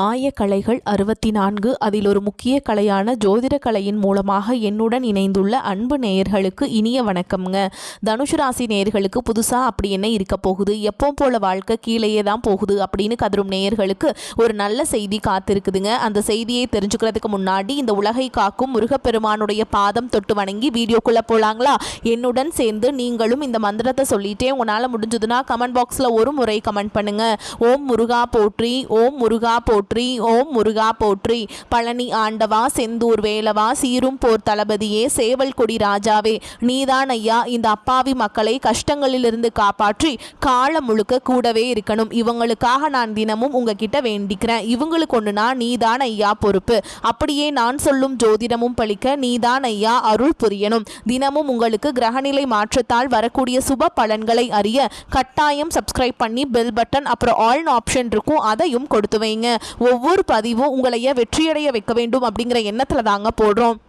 ஆயக்கலைகள் 64 அதில் ஒரு முக்கிய கலையான ஜோதிட கலையின் மூலமாக என்னுடன் இணைந்துள்ள அன்பு நேயர்களுக்கு இனிய வணக்கம்ங்க. தனுசு ராசி நேயர்களுக்கு புதுசாக அப்படி என்ன இருக்க போகுது, எப்போ போல வாழ்க்கை கீழேயே தான் போகுது அப்படின்னு கதரும் நேயர்களுக்கு ஒரு நல்ல செய்தி காத்திருக்குதுங்க. அந்த செய்தியை தெரிஞ்சுக்கிறதுக்கு முன்னாடி இந்த உலகை காக்கும் முருகப்பெருமானுடைய பாதம் தொட்டு வணங்கி வீடியோக்குள்ளே போகலாங்களா? என்னுடன் சேர்ந்து நீங்களும் இந்த மந்திரத்தை சொல்லிட்டே உங்களால் முடிஞ்சதுன்னா கமெண்ட் பாக்ஸில் ஒரு முறை கமெண்ட் பண்ணுங்க. ஓம் முருகா போற்றி, ஓம் முருகா போற்றி, ஓம் முருகா போற்றி. பழனி ஆண்டவா, செந்தூர் வேலவா, சீரும் போர் தளபதியே, சேவல் கொடி ராஜாவே, நீதான் ஐயா இந்த அப்பாவி மக்களை கஷ்டங்களிலிருந்து காப்பாற்றி காலம் முழுக்க கூடவே இருக்கணும். இவங்களுக்காக நான் தினமும் உங்ககிட்ட வேண்டிக்கிறேன். இவங்களுக்கு ஒண்ணுனா நீதான் ஐயா பொறுப்பு. அப்படியே நான் சொல்லும் ஜோதிடமும் பழிக்க நீதான் ஐயா அருள் புரியணும். தினமும் உங்களுக்கு கிரகநிலை மாற்றத்தால் வரக்கூடிய சுப பலன்களை அறிய கட்டாயம் சப்ஸ்கிரைப் பண்ணி பெல் பட்டன் அப்புறம் ஆல் ஆப்ஷன் இருக்கும், அதையும் கொடுத்து வைங்க. ஒவ்வொரு பதிவும் உங்களைய வெற்றியடைய வைக்க வேண்டும் அப்படிங்கிற எண்ணத்துல தாங்க போடுறோம்.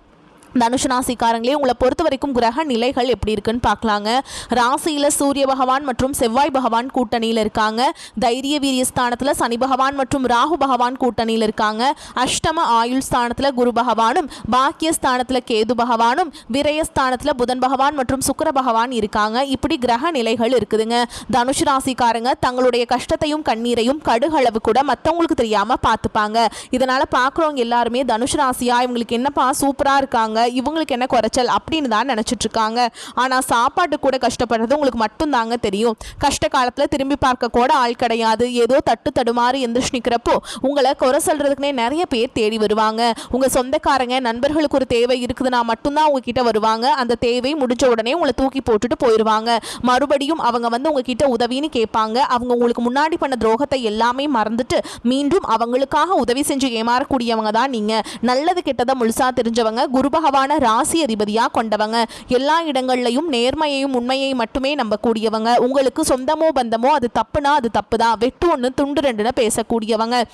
தனுஷு ராசிக்காரங்களே, உங்களை பொறுத்த வரைக்கும் கிரக நிலைகள் எப்படி இருக்குன்னு பார்க்கலாங்க. ராசியில் சூரிய பகவான் மற்றும் செவ்வாய் பகவான் கூட்டணியில் இருக்காங்க. தைரிய வீரிய ஸ்தானத்தில் சனி பகவான் மற்றும் ராகு பகவான் கூட்டணியில் இருக்காங்க. அஷ்டம ஆயுள் ஸ்தானத்தில் குரு பகவானும், பாக்கிய ஸ்தானத்தில் கேது பகவானும், விரயஸ்தானத்தில் புதன் பகவான் மற்றும் சுக்கிர பகவான் இருக்காங்க. இப்படி கிரக நிலைகள் இருக்குதுங்க. தனுஷு ராசிக்காரங்க தங்களுடைய கஷ்டத்தையும் கண்ணீரையும் கடுகளவு கூட மற்றவங்களுக்கு தெரியாம பார்த்துப்பாங்க. இதனால பார்க்குறவங்க எல்லாருமே தனுஷு ராசியா இவங்களுக்கு என்னப்பா சூப்பரா இருக்காங்க, இவங்களுக்கு என்ன குறைச்சல் அப்படின்னு தான் நினைச்சிட்டு இருக்காங்க. ஆனா சாப்பாட்டு கூட கஷ்டப்படுறது உங்களுக்கு மட்டும் தாங்க தெரியும். கஷ்ட காலத்துல திரும்பி பார்க்க கூட ஆள் கிடையாது. ஏதோ தட்டு தடுமாறி எந்திரிச்சு நிக்கிறப்போ உங்களை குறை சொல்றதுக்குனே நிறைய பேர் தேடி வருவாங்க. உங்க சொந்தக்காரங்க நண்பர்களுக்கு ஒரு தேவை இருக்குதுன்னா மட்டும்தான் உங்ககிட்ட வருவாங்க. அந்த தேவை முடிஞ்ச உடனே உங்களை தூக்கி போட்டுட்டு போயிடுவாங்க. மறுபடியும் அவங்க வந்து உங்ககிட்ட உதவின்னு கேட்பாங்க. அவங்க உங்களுக்கு முன்னாடி பண்ண துரோகத்தை எல்லாமே மறந்துட்டு மீண்டும் அவங்களுக்காக உதவி செஞ்சு ஏமாறக்கூடியவங்க தான் நீங்க. நல்லது கெட்டதை முழுசா தெரிஞ்சவங்க, குரு பகவான ராசி அதிபதியா கொண்டவங்க, எல்லா இடங்கள்லையும் நேர்மையையும் உண்மையை மட்டுமே நம்பக்கூடியவங்க. உங்களுக்கு சொந்தமோ பந்தமோ அது தப்புனா அது தப்புதான், வெட்டு ஒன்று துண்டு ரெண்டுன்னு பேசக்கூடியவங்க.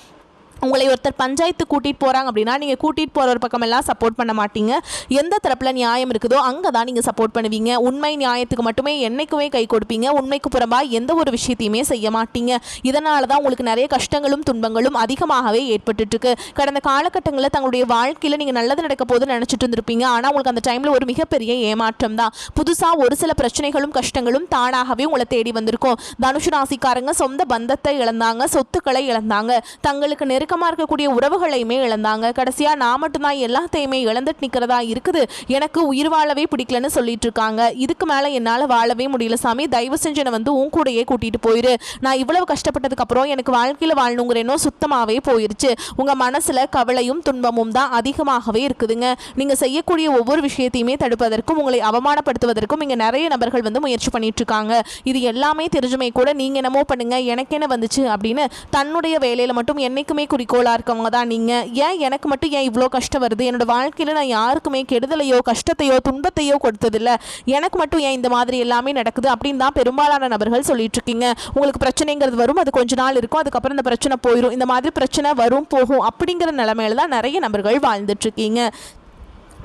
உங்களை ஒருத்தர் பஞ்சாயத்து கூட்டிகிட்டு போகிறாங்க அப்படின்னா நீங்கள் கூட்டிகிட்டு போகிற ஒரு பக்கமெல்லாம் சப்போர்ட் பண்ண மாட்டீங்க. எந்த தரப்பில் நியாயம் இருக்குதோ அங்கே தான் நீங்கள் சப்போர்ட் பண்ணுவீங்க. உண்மை நியாயத்துக்கு மட்டுமே என்றைக்குமே கை கொடுப்பீங்க. உண்மைக்கு புறம்பாக எந்த ஒரு விஷயத்தையுமே செய்ய மாட்டீங்க. இதனால தான் உங்களுக்கு நிறைய கஷ்டங்களும் துன்பங்களும் அதிகமாகவே ஏற்பட்டுருக்கு. கடந்த காலகட்டங்களில் தங்களுடைய வாழ்க்கையில் நீங்கள் நல்லது நடக்க போதுன்னு நினச்சிட்டு இருந்திருப்பீங்க. ஆனால் உங்களுக்கு அந்த டைமில் ஒரு மிகப்பெரிய ஏமாற்றம் தான். புதுசாக ஒரு சில பிரச்சனைகளும் கஷ்டங்களும் தானாகவே உங்களை தேடி வந்திருக்கும். தனுஷு ராசிக்காரங்க சொந்த பந்தத்தை இழந்தாங்க, சொத்துக்களை இழந்தாங்க, தங்களுக்கு நெருக்கமாக இருக்கக்கூடிய உறவுகளையுமே இழந்தாங்க. கடைசியா நான் மட்டும்தான் எல்லாத்தையுமே இழந்துட்டு நிக்கிறதா இருக்குது, எனக்கு உயிர் வாழவே பிடிக்கலன்னு சொல்லிட்டு இருக்காங்க. இதுக்கு மேல என்னால வாழவே முடியல சாமி, தயவு செஞ்சு என்னை வந்து உன் கூடயே கூட்டிட்டு போயிரு. நான் இவ்வளவு கஷ்டப்பட்டதுக்கு அப்புறம் எனக்கு வாழ்க்கையில வாழணுங்கிற எண்ணம் சுத்தமாவே போயிருச்சு. உங்க மனசுல கவலையும் துன்பமும் தான் அதிகமாகவே இருக்குதுங்க. நீங்க செய்யக்கூடிய ஒவ்வொரு விஷயத்தையுமே தடுப்பதற்கும் உங்களை அவமானப்படுத்துவதற்கும் இங்க நிறைய நபர்கள் வந்து முயற்சி பண்ணிட்டு இருக்காங்க. இது எல்லாமே தெரிஞ்சுமே கூட நீங்க என்னமோ பண்ணுங்க எனக்கு என்ன வந்துச்சு அப்படின்னு தன்னுடைய வேலையில மட்டும் என்னைக்குமே குறிக்கோளா இருக்கவங்க தான் நீங்க. ஏன் எனக்கு மட்டும் ஏன் இவ்வளோ கஷ்டம் வருது, என்னோட வாழ்க்கையில நான் யாருக்குமே கெடுதலையோ கஷ்டத்தையோ துன்பத்தையோ கொடுத்ததில்ல, எனக்கு மட்டும் ஏன் இந்த மாதிரி எல்லாமே நடக்குது அப்படின்னு தான் பெரும்பாலான நபர்கள் சொல்லிட்டு இருக்கீங்க. உங்களுக்கு பிரச்சனைங்கிறது வரும், அது கொஞ்ச நாள் இருக்கும், அதுக்கப்புறம் இந்த பிரச்சனை போயிடும். இந்த மாதிரி பிரச்சனை வரும் போகும் அப்படிங்கிற நிலைமையில தான் நிறைய நபர்கள் வாழ்ந்துட்டு இருக்கீங்க.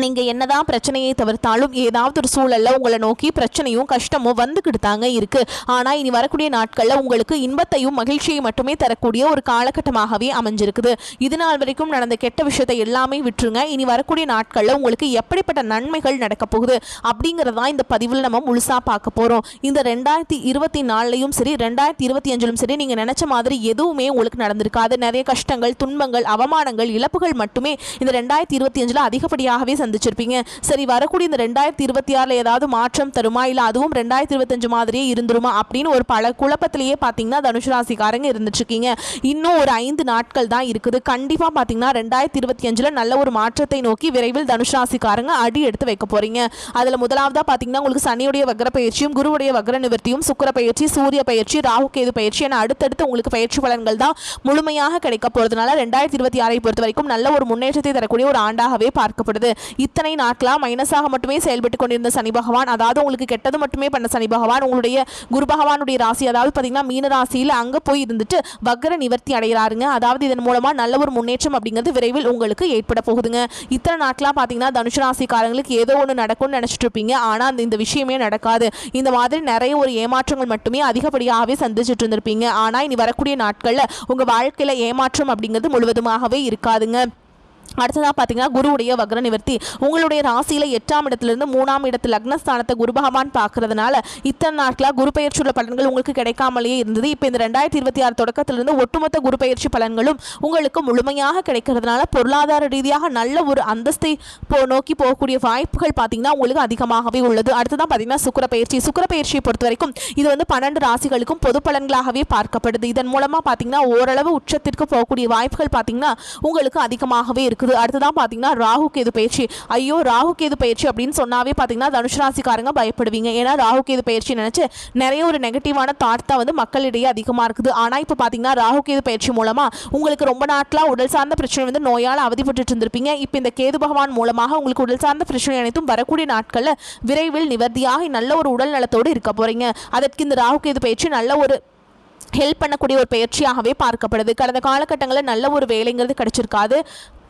நீங்கள் என்னதான் பிரச்சனையை தவிர்த்தாலும் ஏதாவது ஒரு சூழலில் உங்களை நோக்கி பிரச்சனையும் கஷ்டமும் வந்துக்கிட்டு தாங்க இருக்குது. ஆனால் இனி வரக்கூடிய நாட்களில் உங்களுக்கு இன்பத்தையும் மகிழ்ச்சியை மட்டுமே தரக்கூடிய ஒரு காலகட்டமாகவே அமைஞ்சிருக்குது. இது நாள் வரைக்கும் நடந்த கெட்ட விஷயத்தை எல்லாமே விட்டுருங்க. இனி வரக்கூடிய நாட்களில் உங்களுக்கு எப்படிப்பட்ட நன்மைகள் நடக்க போகுது அப்படிங்கிறதான் இந்த பதிவில் நம்ம முழுசாக பார்க்க போகிறோம். இந்த 2024லையும் சரி 2025லும் சரி நீங்கள் நினச்ச மாதிரி எதுவுமே உங்களுக்கு நடந்திருக்காது. நிறைய கஷ்டங்கள், துன்பங்கள், அவமானங்கள், இழப்புகள் மட்டுமே இந்த 2025ல் அதிகப்படியாகவே சந்திச்சிருப்பீங்க. சரி, வரக்கூடிய இந்த 2026ல ஏதாவது மாற்றம் தருமா, இல்ல அதுவும் 2025 மாதிரியே இருந்துருமா அப்படின்னு ஒரு பல குழப்பத்திலேயே பாத்தீங்கன்னா தனுஷு ராசிக்காரங்க இருந்துட்டு இருக்கீங்க. இன்னும் ஒரு 5 நாட்கள் தான் இருக்குது. கண்டிப்பா பாத்தீங்கன்னா 2025ல நல்ல ஒரு மாற்றத்தை நோக்கி விரைவில் தனுஷு ராசிக்காரங்க அடி எடுத்து வைக்க போறீங்க. அதுல முதலாவதா பாத்தீங்கன்னா உங்களுக்கு சனியுடைய வக்ர பயிற்சியும், குருவுடைய வக்ர நிவர்த்தியும், சுக்கிர பயிற்சி, சூரிய பயிற்சி, ராகு கேது பயிற்சி என அடுத்தடுத்து உங்களுக்கு பயிற்சி பலன்கள் தான் முழுமையாக கிடைக்க போறதுனால 2026ஐ பொறுத்த வரைக்கும் நல்ல ஒரு முன்னேற்றத்தை தரக்கூடிய ஒரு ஆண்டாகவே பார்க்கப்படுது. இத்தனை நாட்களாக மைனஸாக மட்டுமே செயல்பட்டு கொண்டிருந்த சனி பகவான், அதாவது உங்களுக்கு கெட்டது மட்டுமே பண்ண சனி பகவான் உங்களுடைய குரு பகவானுடைய ராசி, அதாவது பார்த்தீங்கன்னா மீன ராசியில் அங்கே போய் இருந்துட்டு வக்ர நிவர்த்தி அடைகிறாருங்க. அதாவது இதன் மூலமாக நல்ல ஒரு முன்னேற்றம் அப்படிங்கிறது விரைவில் உங்களுக்கு ஏற்பட போகுதுங்க. இத்தனை நாட்களாக பார்த்தீங்கன்னா தனுசு ராசிக்காரங்களுக்கு ஏதோ ஒன்று நடக்கும்னு நினச்சிட்டு இருப்பீங்க. ஆனால் இந்த விஷயமே நடக்காது. இந்த மாதிரி நிறைய ஒரு ஏமாற்றங்கள் மட்டுமே அதிகப்படியாகவே சந்திச்சுட்டு இருந்திருப்பீங்க. ஆனால் இனி வரக்கூடிய நாட்களில் உங்கள் வாழ்க்கையில் ஏமாற்றம் அப்படிங்கிறது முழுவதுமாகவே இருக்காதுங்க. அடுத்ததாக பார்த்தீங்கன்னா குருவுடைய வக்ர நிவர்த்தி உங்களுடைய ராசியில் 8ஆம் இடத்திலிருந்து 3ஆம் இடத்து லக்னஸ்தானத்தை குரு பகவான் பார்க்கறதுனால இத்தனை நாட்களாக குரு பயிற்சியுள்ள பலன்கள் உங்களுக்கு கிடைக்காமலேயே இருந்தது. இப்போ இந்த 2026 தொடக்கத்திலிருந்து ஒட்டுமொத்த குரு பயிற்சி பலன்களும் உங்களுக்கு முழுமையாக கிடைக்கிறதுனால பொருளாதார ரீதியாக நல்ல ஒரு அந்தஸ்தை நோக்கி போகக்கூடிய வாய்ப்புகள் பார்த்தீங்கன்னா உங்களுக்கு அதிகமாகவே உள்ளது. அடுத்ததான் பார்த்தீங்கன்னா சுக்கிர பயிற்சியை பொறுத்த வரைக்கும் இது வந்து 12 ராசிகளுக்கும் பொது பலன்களாகவே பார்க்கப்படுது. இதன் மூலமாக பார்த்தீங்கன்னா ஓரளவு உச்சத்திற்கு போகக்கூடிய வாய்ப்புகள் பார்த்தீங்கன்னா உங்களுக்கு அதிகமாகவே இருக்குது. அடுத்ததான் பார்த்தீங்கன்னா ராகு கேது பயிற்சி. ஐயோ ராகு கேது பயிற்சி அப்படின்னு சொன்னாவே பார்த்தீங்கன்னா தனுசு ராசிக்காரங்க பயப்படுவீங்க. ஏன்னா ராகு கேது பயிற்சி நினைச்சு நிறைய ஒரு நெகட்டிவான தாட் தான் வந்து மக்களிடையே அதிகமாக இருக்குது. ஆனால் இப்போ பார்த்தீங்கன்னா ராகு கேது பயிற்சி மூலமாக உங்களுக்கு ரொம்ப நாட்களாக உடல் சார்ந்த பிரச்சனை வந்து நோயால் அவதிப்பட்டு இருந்திருப்பீங்க. இப்போ இந்த கேது பகவான் மூலமாக உங்களுக்கு உடல் சார்ந்த பிரச்சனை அனைத்தும் வரக்கூடிய நாட்களில் விரைவில் நிவர்த்தியாக நல்ல ஒரு உடல் நலத்தோடு இருக்க போறீங்க. அதற்கு இந்த ராகு கேது பயிற்சி நல்ல ஒரு ஹெல்ப் பண்ணக்கூடிய ஒரு பயிற்சியாகவே பார்க்கப்படுது. கடந்த காலகட்டங்களில் நல்ல ஒரு வேலைங்கிறது கிடைச்சிருக்காது.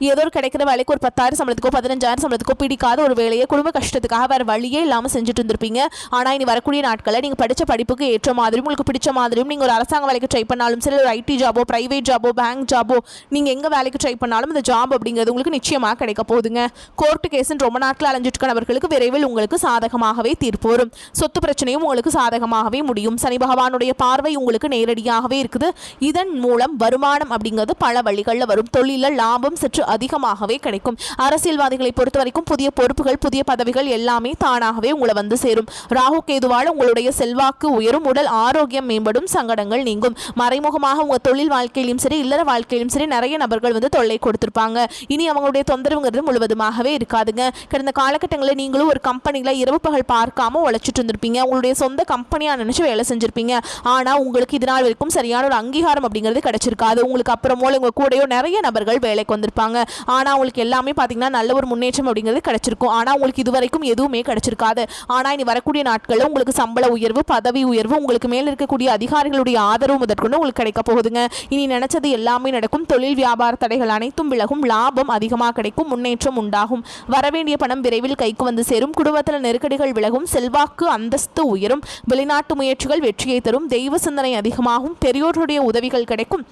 ஏதோ ஒரு கிடைக்கிற வேலைக்கு ஒரு 10,000 சம்பளத்துக்கோ 15,000 சம்பளத்துக்கோ பிடிக்காத ஒரு வேலையை குடும்ப கஷ்டத்துக்காக வேறு வழியே இல்லாமல் செஞ்சுட்டு இருந்திருப்பீங்க. ஆனால் இனி வரக்கூடிய நாட்களில் நீங்கள் படித்த படிப்புக்கு ஏற்ற மாதிரியும் உங்களுக்கு பிடிச்ச மாதிரியும் நீங்கள் ஒரு அரசாங்க வேலைக்கு ட்ரை பண்ணாலும் சரி, ஒரு ஐடி ஜாபோ ப்ரைவேட் ஜாபோ பேங்க் ஜாபோ நீங்கள் எங்கே வேலைக்கு ட்ரை பண்ணாலும் இந்த ஜாப் அப்படிங்கிறது உங்களுக்கு நிச்சயமாக கிடைக்க போகுதுங்க. கோர்ட்டு கேஸுன்னு ரொம்ப நாட்கள் அலைஞ்சிட்டு நபர்களுக்கு விரைவில் உங்களுக்கு சாதகமாகவே தீர்ப்பு வரும். சொத்து பிரச்சனையும் உங்களுக்கு சாதகமாகவே முடியும். சனி பகவானுடைய பார்வை உங்களுக்கு நேரடியாகவே இருக்குது. இதன் மூலம் வருமானம் அப்படிங்கிறது பல வழிகளில் வரும். தொழிலில் லாபம் சற்று அதிகமாகவே கிடைக்கும். அரசியல்வாதிகளை பொறுத்த வரைக்கும் புதிய பொறுப்புகள் புதிய பதவிகள் எல்லாமே தானாகவே உங்களை வந்து சேரும். ராகு கேதுவால் உங்களுடைய செல்வாக்கு உயரும், உடல் ஆரோக்கியம் மேம்படும், சங்கடங்கள் நீங்கும். மறைமுகமாக உங்கள் தொழில் வாழ்க்கையிலும் சரி இல்லற வாழ்க்கையிலும் சரி நிறைய நபர்கள் வந்து தொல்லை கொடுத்திருப்பாங்க. இனி அவங்களுடைய தொந்தரவுங்கிறது முழுவதுமாகவே இருக்காதுங்க. கடந்த காலகட்டங்களில் நீங்களும் ஒரு கம்பெனியில் இரவு பகல் பார்க்காம உழைச்சிட்டு இருந்திருப்பீங்க. உங்களுடைய சொந்த கம்பெனியாக நினைச்சு வேலை செஞ்சிருப்பீங்க. ஆனால் உங்களுக்கு இதனால் வரைக்கும் சரியான ஒரு அங்கீகாரம் அப்படிங்கிறது கிடைச்சிருக்காது. உங்களுக்கு அப்புறமோ உங்க கூடயோ நிறைய நபர்கள் வேலைக்கு வந்திருப்பாங்க. ஆனால் உங்களுக்கு எல்லாமே பார்த்தீங்கன்னா நல்ல ஒரு முன்னேற்றம் அப்படிங்கிறது கிடைச்சிருக்கும். ஆனால் உங்களுக்கு இதுவரைக்கும் எதுவுமே கிடைச்சிருக்காது. ஆனால் இனி வரக்கூடிய நாட்களில் உங்களுக்கு சம்பள உயர்வு பதவி உயர்வு உங்களுக்கு மேல் இருக்கக்கூடிய அதிகாரிகளுடைய ஆதரவு முதற்கொண்டு உங்களுக்கு கிடைக்க போகுதுங்க. இனி நினைச்சது எல்லாமே நடக்கும். தொழில் வியாபார தடைகள் அனைத்தும் விலகும். லாபம் அதிகமாக கிடைக்கும். முன்னேற்றம் உண்டாகும். வரவேண்டிய பணம் விரைவில் கைக்கு வந்து சேரும். குடும்பத்தில் நெருக்கடிகள் விலகும். செல்வாக்கு அந்தஸ்து உயரும். வெளிநாட்டு முயற்சிகள் வெற்றியை தரும். தெய்வ சிந்தனை அதிகமாகும். பெரியோருடைய உதவிகள் கிடைக்கும்.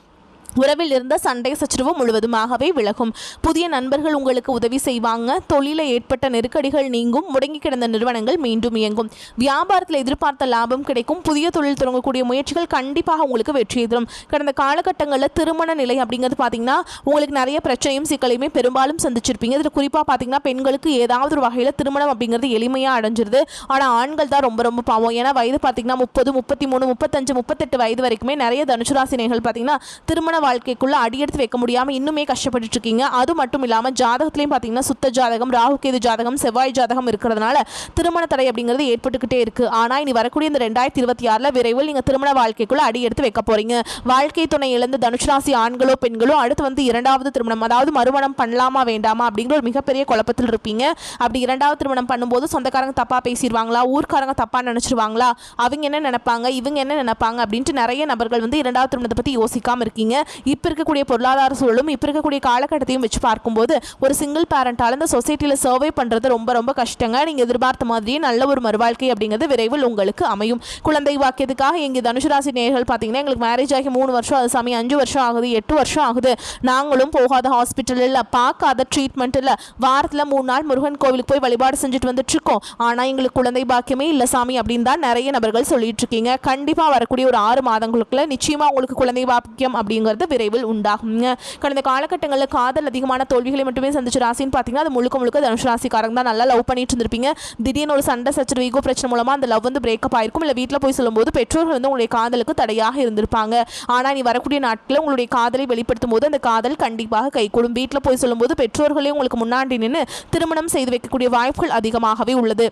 உறவில் இருந்த சண்டை சச்சரவு முழுவதுமாகவே விலகும். புதிய நண்பர்கள் உங்களுக்கு உதவி செய்வாங்க. தொழிலில் ஏற்பட்ட நெருக்கடிகள் நீங்கும். முடங்கி கிடந்த நிறுவனங்கள் மீண்டும் இயங்கும். வியாபாரத்தில் எதிர்பார்த்த லாபம் கிடைக்கும். புதிய தொழில் தொடங்கக்கூடிய முயற்சிகள் கண்டிப்பாக உங்களுக்கு வெற்றி தரும். கடந்த காலகட்டங்களில் திருமண நிலை அப்படிங்கிறது பார்த்தீங்கன்னா உங்களுக்கு நிறைய பிரச்சனையும் சிக்கலையுமே பெரும்பாலும் சந்திச்சிருப்பீங்க. இதில் குறிப்பாக பார்த்தீங்கன்னா பெண்களுக்கு ஏதாவது ஒரு வகையில் திருமணம் அப்படிங்கிறது எளிமையாக அடைஞ்சிருது. ஆனால் ஆண்கள் தான் ரொம்ப ரொம்ப பாவம். ஏன்னா வயது பார்த்தீங்கன்னா 30 33 35 38 வயது வரைக்குமே நிறைய தனுசு ராசினியர்கள் பார்த்தீங்கன்னா திருமண வாழ்க்கைக்குள்ள அடியெடுத்து வைக்க முடியாம இன்னுமே கஷ்டப்பட்டு இருக்கீங்க. அது மட்டும் இல்லாம ஜாதகத்திலையும் பாத்தீங்கன்னா சுத்த ஜாதகம் ராகு கேது ஜாதகம் செவ்வாய் ஜாதகம் இருக்கிறதுனால திருமண தடை அப்படிங்கிறது ஏற்பட்டுக்கிட்டே இருக்கு. ஆனா இனி வரக்கூடிய இந்த 2026 விரைவில் நீங்க திருமண வாழ்க்கைக்குள்ள அடி எடுத்து வைக்க போறீங்க. வாழ்க்கை துணை இழந்த தனுசு ராசி ஆண்களோ பெண்களோ அடுத்து வந்து 2வது திருமணம் அதாவது மறுமணம் பண்ணலாமா வேண்டாமா அப்படிங்கிற ஒரு மிகப்பெரிய குழப்பத்தில் இருப்பீங்க. அப்படி 2வது திருமணம் பண்ணும்போது சொந்தக்காரங்க தப்பா பேசிடுவாங்களா, ஊர்க்காரங்க தப்பா நினைச்சிருவாங்களா, அவங்க என்ன நினைப்பாங்க இவங்க என்ன நினைப்பாங்க அப்படின்ட்டு நிறைய நபர்கள் வந்து 2வது திருமணத்தை பத்தி யோசிக்காம இருக்கீங்க. இப்போ இருக்கக்கூடிய பொருளாதார சூழலும் இப்போ இருக்கக்கூடிய காலகட்டத்தையும் வச்சு பார்க்கும்போது ஒரு சிங்கிள் பேரண்டால் இந்த சொசைட்டியில் சர்வை பண்ணுறது ரொம்ப ரொம்ப கஷ்டங்க. நீங்கள் எதிர்பார்த்த மாதிரியே நல்ல ஒரு மறுவாழ்க்கை அப்படிங்கிறது விரைவில் உங்களுக்கு அமையும். குழந்தை வாக்கியத்துக்காக எங்கள் தனுசு ராசி நேயர்கள் பார்த்தீங்கன்னா எங்களுக்கு மேரேஜ் ஆகி 3 வருஷம் அது சாமி 5 வருஷம் ஆகுது 8 வருஷம் ஆகுது நாங்களும் போகாத ஹாஸ்பிட்டல் இல்லை பார்க்காத ட்ரீட்மெண்ட் இல்லை வாரத்தில் 3 நாள் முருகன் கோவிலுக்கு போய் வழிபாடு செஞ்சுட்டு வந்துட்டு இருக்கோம். ஆனால் எங்களுக்கு குழந்தை பாக்கியமே இல்லை சாமி அப்படின்னு தான் நிறைய நபர்கள் சொல்லிட்டு இருக்கீங்க. கண்டிப்பாக வரக்கூடிய ஒரு 6 மாதங்களுக்குள்ள நிச்சயமாக உங்களுக்கு குழந்தை பாக்கியம் அப்படிங்கிறது விரைவில் உண்டாகுங்க. கடந்த காலகட்டங்களில் காதல் அதிகமான தோல்விகளை மட்டுமே சந்திச்ச ராசின்னு பார்த்தீங்கன்னா அது முழுக்க முழுக்க தனுசு ராசிக்காரங்க தான். நல்லா லவ் பண்ணிட்டு இருந்திருப்பீங்க. திடீர்னு ஒரு சண்டை சச்சரவு ஈகோ பிரச்சனை மூலமா அந்த லவ் வந்து பிரேக்கப் ஆயிருக்கும். இல்லை வீட்டில் போய் சொல்லும்போது பெற்றோர்கள் வந்து உங்களுடைய காதலுக்கு தடையாக இருந்திருப்பாங்க. ஆனால் நீ வரக்கூடிய நாட்களில் உங்களுடைய காதலை வெளிப்படுத்தும் போது அந்த காதல் கண்டிப்பாக கைகூடும். வீட்டில் போய் சொல்லும்போது பெற்றோர்களே உங்களுக்கு முன்னாடி நின்று திருமணம் செய்து வைக்கக்கூடிய வாய்ப்புகள் அதிகமாகவே உள்ளது.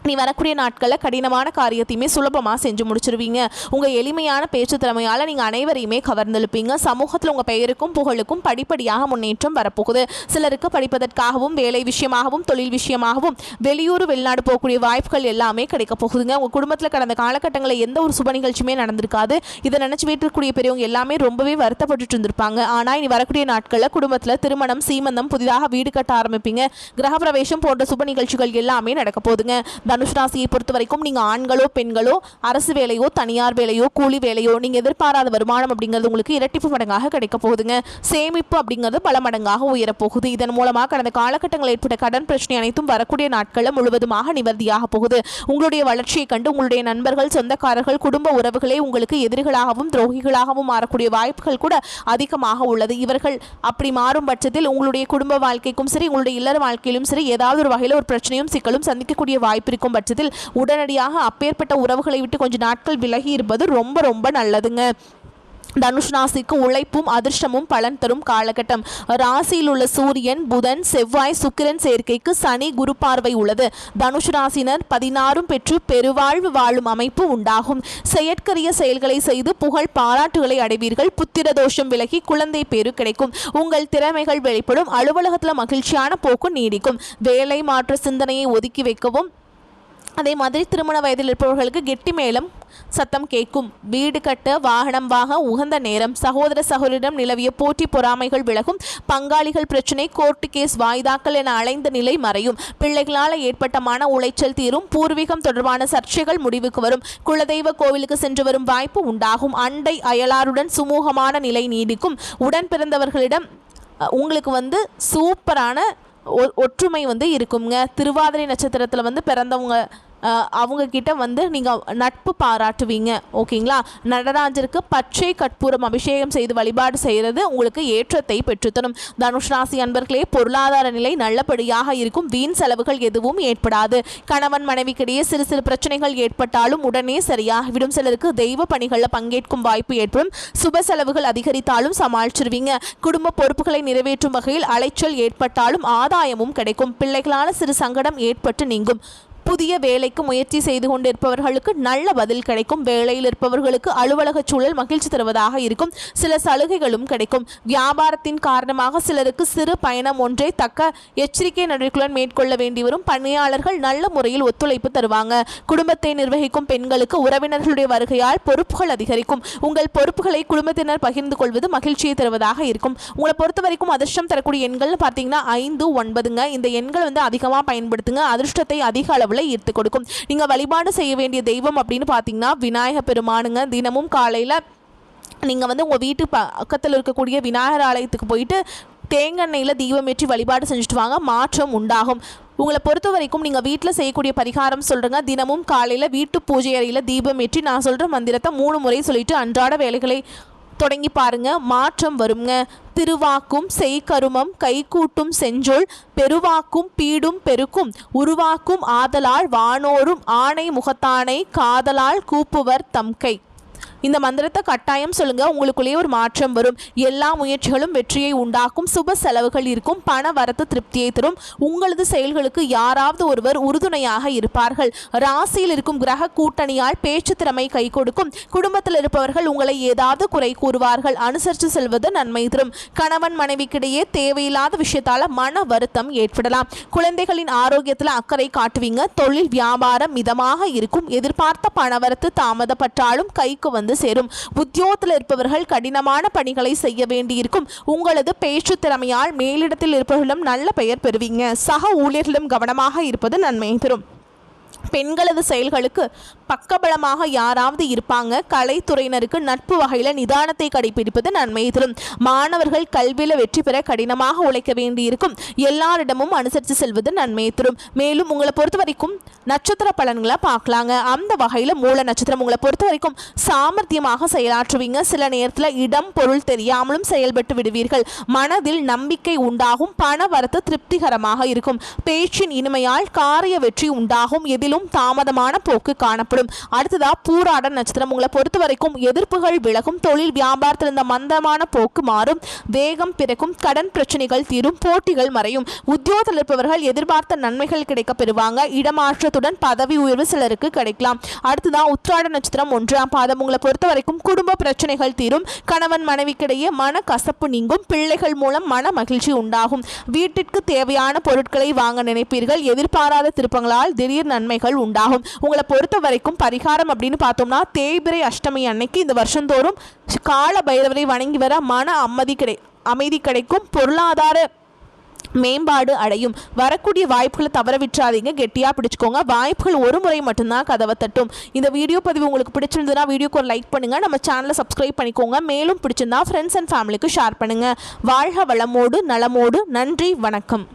நீ வரக்கூடிய நாட்களில் கடினமான காரியத்தையுமே சுலபமாக செஞ்சு முடிச்சிருவீங்க. உங்கள் எளிமையான பேச்சு திறமையால் நீங்கள் அனைவரையுமே கவர்ந்தெழுப்பீங்க. சமூகத்தில் உங்கள் பெயருக்கும் புகழுக்கும் படிப்படியாக முன்னேற்றம் வரப்போகுது. சிலருக்கு படிப்பதற்காகவும் வேலை விஷயமாகவும் தொழில் விஷயமாகவும் வெளியூர் வெளிநாடு போகக்கூடிய வாய்ப்புகள் எல்லாமே கிடைக்க போகுதுங்க. உங்கள் குடும்பத்தில் கடந்த காலகட்டங்களில் எந்த ஒரு சுப நிகழ்ச்சியுமே நடந்திருக்காது. இதை நினச்சி வீட்டிற்குரிய பெரியவங்க எல்லாமே ரொம்பவே வருத்தப்பட்டு இருந்திருப்பாங்க. ஆனால் இனி வரக்கூடிய நாட்களில் குடும்பத்தில் திருமணம், சீமந்தம், புதிதாக வீடு கட்ட ஆரம்பிப்பீங்க. கிரகப்பிரவேசம் போன்ற சுப நிகழ்ச்சிகள் எல்லாமே நடக்க போகுதுங்க. தனுஷ் ராசியை பொறுத்த வரைக்கும் நீங்கள் ஆண்களோ பெண்களோ அரசு வேலையோ தனியார் வேலையோ கூலி வேலையோ நீங்கள் எதிர்பாராத வருமானம் அப்படிங்கிறது உங்களுக்கு இரட்டிப்பு மடங்காக கிடைக்க போகுதுங்க. சேமிப்பு அப்படிங்கிறது பல மடங்காக உயரப்போகுது. இதன் மூலமாக கடந்த காலகட்டங்களில் ஏற்பட்ட கடன் பிரச்சனை அனைத்தும் வரக்கூடிய நாட்களில் முழுவதுமாக நிவர்த்தியாக போகுது. உங்களுடைய வளர்ச்சியை கண்டு உங்களுடைய நண்பர்கள், சொந்தக்காரர்கள், குடும்ப உறவுகளே உங்களுக்கு எதிரிகளாகவும் துரோகிகளாகவும் மாறக்கூடிய வாய்ப்புகள் கூட அதிகமாக உள்ளது. இவர்கள் அப்படி மாறும் பட்சத்தில் உங்களுடைய குடும்ப வாழ்க்கைக்கும் சரி, உங்களுடைய இல்லற வாழ்க்கையிலும் சரி, ஏதாவது ஒரு வகையில் ஒரு பிரச்சனையும் சிக்கலும் சந்திக்கக்கூடிய வாய்ப்பு இருக்கும் பட்சத்தில் உடனடியாக அப்பேற்பட்ட உறவுகளை விட்டு கொஞ்சம் நாட்கள் விலகி இருப்பது ரொம்ப ரொம்ப நல்லதுங்க. தனுஷ் ராசிக்கு உழைப்பும் அதிர்ஷ்டமும் பலன் தரும் காலகட்டம். ராசியில் உள்ள சூரியன், புதன், செவ்வாய், சுக்கிரன் சேர்க்கைக்கு சனி, குரு பார்வை உள்ளது. தனுஷ் ராசினர் 16 பெற்று பெருவாழ்வு வாழும் அமைப்பு உண்டாகும். செயற்கரிய செயல்களை செய்து புகழ் பாராட்டுகளை அடைவீர்கள். புத்திர தோஷம் விலகி குழந்தை பேரு கிடைக்கும். உங்கள் திறமைகள் வெளிப்படும். அலுவலகத்தில் மகிழ்ச்சியான போக்கு நீடிக்கும். வேலை மாற்ற சிந்தனையை ஒதுக்கி வைக்கவும். அதே மாதிரி திருமண வயதில் இருப்பவர்களுக்கு கெட்டி மேளம் சத்தம் கேட்கும். வீடு கட்ட, வாகனம் வாங்க உகந்த நேரம். சகோதர சகோதரிடம் நிலவிய போட்டி பொறாமைகள் விலகும். பங்காளிகள் பிரச்சினை, கோர்ட்டு கேஸ், வாய்தாக்கள் என அலைந்த நிலை மறையும். பிள்ளைகளால் ஏற்பட்ட மன உளைச்சல் தீரும். பூர்வீகம் தொடர்பான சர்ச்சைகள் முடிவுக்கு வரும். குலதெய்வ கோவிலுக்கு சென்று வரும் வாய்ப்பு உண்டாகும். அண்டை அயலாருடன் சுமூகமான நிலை நீடிக்கும். உடன் பிறந்தவர்களிடம் உங்களுக்கு சூப்பரான ஒற்றுமை இருக்குங்க. திருவாதிரை நட்சத்திரத்தில் பிறந்தவங்க அவங்க கிட்ட நீங்கள் நட்பு பாராட்டுவீங்க. ஓகேங்களா? நடராஜருக்கு பச்சை கற்பூரம் அபிஷேகம் செய்து வழிபாடு செய்கிறது உங்களுக்கு ஏற்றத்தை பெற்றுத்தரும். தனுஷ் ராசி அன்பர்களே, பொருளாதார நிலை நல்லபடியாக இருக்கும். வீண் செலவுகள் எதுவும் ஏற்படாது. கணவன் மனைவிக்கிடையே சிறு சிறு பிரச்சனைகள் ஏற்பட்டாலும் உடனே சரியாகிவிடும். சிலருக்கு தெய்வ பணிகளில் பங்கேற்கும் வாய்ப்பு ஏற்படும். சுப செலவுகள் அதிகரித்தாலும் சமாளிச்சிருவீங்க. குடும்ப பொறுப்புகளை நிறைவேற்றும் வகையில் அலைச்சல் ஏற்பட்டாலும் ஆதாயமும் கிடைக்கும். பிள்ளைகளால் சிறு சங்கடம் ஏற்பட்டு நீங்கும். புதிய வேலைக்கு முயற்சி செய்து கொண்டிருப்பவர்களுக்கு நல்ல பதில் கிடைக்கும். வேலையில் இருப்பவர்களுக்கு அலுவலக சூழல் மகிழ்ச்சி தருவதாக இருக்கும். சில சலுகைகளும் கிடைக்கும். வியாபாரத்தின் காரணமாக சிலருக்கு சிறு பயணம் ஒன்றை தக்க எச்சரிக்கை நடவடிக்கையுடன் மேற்கொள்ள வேண்டி வரும். பணியாளர்கள் நல்ல முறையில் ஒத்துழைப்பு தருவாங்க. குடும்பத்தை நிர்வகிக்கும் பெண்களுக்கு உறவினர்களுடைய வருகையால் பொறுப்புகள் அதிகரிக்கும். உங்கள் பொறுப்புகளை குடும்பத்தினர் பகிர்ந்து கொள்வது மகிழ்ச்சியை தருவதாக இருக்கும். உங்களை பொறுத்த வரைக்கும் அதிர்ஷ்டம் தரக்கூடிய எண்கள் பார்த்தீங்கன்னா 5, 9ங்க. இந்த எண்கள் அதிகமாக பயன்படுத்துங்க. அதிர்ஷ்டத்தை அதிக அளவு ஈர்த்து கொடுக்கும். நீங்க வழிபாடு செய்ய வேண்டிய தெய்வம் அப்படின்னு பார்த்தீங்கன்னா விநாயக பெருமானுங்க. தினமும் காலையில் நீங்க உங்க வீட்டு பக்கத்தில் இருக்கக்கூடிய விநாயகர் ஆலயத்துக்கு போயிட்டு தேங்காய் தீபம் ஏற்றி வழிபாடு செஞ்சுட்டு வாங்க. மாற்றம் உண்டாகும். உங்களை பொறுத்த வரைக்கும் நீங்கள் வீட்டில் செய்யக்கூடிய பரிகாரம் சொல்கிறேங்க. தினமும் காலையில் வீட்டு பூஜை அறையில் தீபம் ஏற்றி நான் சொல்கிற மந்திரத்தை 3 முறை சொல்லிட்டு அன்றாட வேலைகளை தொடங்கி பாருங்க. மாற்றம் வருங்க. திருவாக்கும் செய்கருமம் கைகூட்டும் செஞ்சொல் பெருவாக்கும் பீடும் பெருக்கும் உருவாக்கும் ஆதலால் வானோரும் ஆணை முகத்தானை காதலால் கூப்புவர் தம்கை. இந்த மந்திரத்தை கட்டாயம் சொல்லுங்க. உங்களுக்குள்ளேயே ஒரு மாற்றம் வரும். எல்லா முயற்சிகளும் வெற்றியை உண்டாக்கும். சுப செலவுகள் இருக்கும். பண வரத்து திருப்தியை தரும். உங்களது செயல்களுக்கு யாராவது ஒருவர் உறுதுணையாக இருப்பார்கள். ராசியில் இருக்கும் கிரக கூட்டணியால் பேச்சு திறமை கை கொடுக்கும். குடும்பத்தில் இருப்பவர்கள் உங்களை ஏதாவது குறை கூறுவார்கள். அனுசரித்து செல்வது நன்மை தரும். கணவன் மனைவிக்கிடையே தேவையில்லாத விஷயத்தால மன வருத்தம் ஏற்படலாம். குழந்தைகளின் ஆரோக்கியத்தில் அக்கறை காட்டுவீங்க. தொழில் வியாபாரம் மிதமாக இருக்கும். எதிர்பார்த்த பணவரத்து தாமதப்பட்டாலும் கைக்கு சேரும். உத்தியோகத்தில் இருப்பவர்கள் கடினமான பணிகளை செய்ய வேண்டியிருக்கும். உங்களது பேச்சு திறமையால் மேலிடத்தில் இருப்பவர்களிடம் நல்ல பெயர் பெறுவீங்க. சக ஊழியர்களிடம் கவனமாக இருப்பது நன்மை தரும். பெண்களது செயல்களுக்கு பக்கபலமாக யாராவது இருப்பாங்க. கலைத்துறையினருக்கு நட்பு வகையில் நிதானத்தை கடைபிடிப்பது நன்மை தரும். மாணவர்கள் கல்வியில் வெற்றி பெற கடினமாக உழைக்க வேண்டியிருக்கும். எல்லாரிடமும் அனுசரித்து செல்வது நன்மை தரும். மேலும் உங்களை பொறுத்த வரைக்கும் நட்சத்திர பலன்களை பார்க்கலாங்க. அந்த வகையில் மூல நட்சத்திரம் உங்களை பொறுத்த வரைக்கும் சாமர்த்தியமாக செயலாற்றுவீங்க. சில நேரத்தில் இடம் பொருள் தெரியாமலும் செயல்பட்டு விடுவீர்கள். மனதில் நம்பிக்கை உண்டாகும். பண வரத்து திருப்திகரமாக இருக்கும். பேச்சின் இனிமையால் காரிய வெற்றி உண்டாகும். எதிலும் தாமதமான போக்கு காணப்படும். ஏற்படும். அடுத்ததா பூராட நட்சத்திரம். உங்களை பொறுத்த வரைக்கும் எதிர்ப்புகள் விலகும், தொழில் வியாபாரத்தில் இருந்த மந்தமான போக்கு மாறும், வேகம் பிறக்கும், கடன் பிரச்சனைகள் தீரும், போட்டிகள் மறையும். உத்தியோகத்தில் இருப்பவர்கள் எதிர்பார்த்த நன்மைகள் கிடைக்க பெறுவாங்க. இடமாற்றத்துடன் பதவி உயர்வு சிலருக்கு கிடைக்கலாம். அடுத்ததான் உத்திராட நட்சத்திரம் 1ஆம் பாதம். உங்களை பொறுத்த வரைக்கும் குடும்ப பிரச்சனைகள் தீரும், கணவன் மனைவிக்கிடையே மன கசப்பு நீங்கும், பிள்ளைகள் மூலம் மன மகிழ்ச்சி உண்டாகும். வீட்டிற்கு தேவையான பொருட்களை வாங்க நினைப்பீர்கள். எதிர்பாராத திருப்பங்களால் திடீர் நன்மைகள் உண்டாகும். உங்களை பொறுத்த வரைக்கும் பரிகாரம் அப்படின்னு பார்த்தோம்னா தேய்பிறை அஷ்டமி அன்னைக்கு இந்த வருஷந்தோறும் கால பைரவரை வணங்கி வர மன அமைதி கிடைக்கும், பொருளாதார மேம்பாடு அடையும். வரக்கூடிய வாய்ப்புகளை தவற விட்டுறாதீங்க, கெட்டியாக பிடிச்சிக்கோங்க. வாய்ப்புகள் ஒரு முறை மட்டும்தான் கதவை தட்டும். இந்த வீடியோ பதிவு உங்களுக்கு பிடிச்சிருந்ததுன்னா வீடியோக்கு ஒரு லைக் பண்ணுங்கள், நம்ம சேனலை சப்ஸ்கிரைப் பண்ணிக்கோங்க. மேலும் பிடிச்சிருந்தா ஃப்ரெண்ட்ஸ் அண்ட் ஃபேமிலிக்கு ஷேர் பண்ணுங்கள். வாழ்க வளமோடு நலமோடு. நன்றி, வணக்கம்.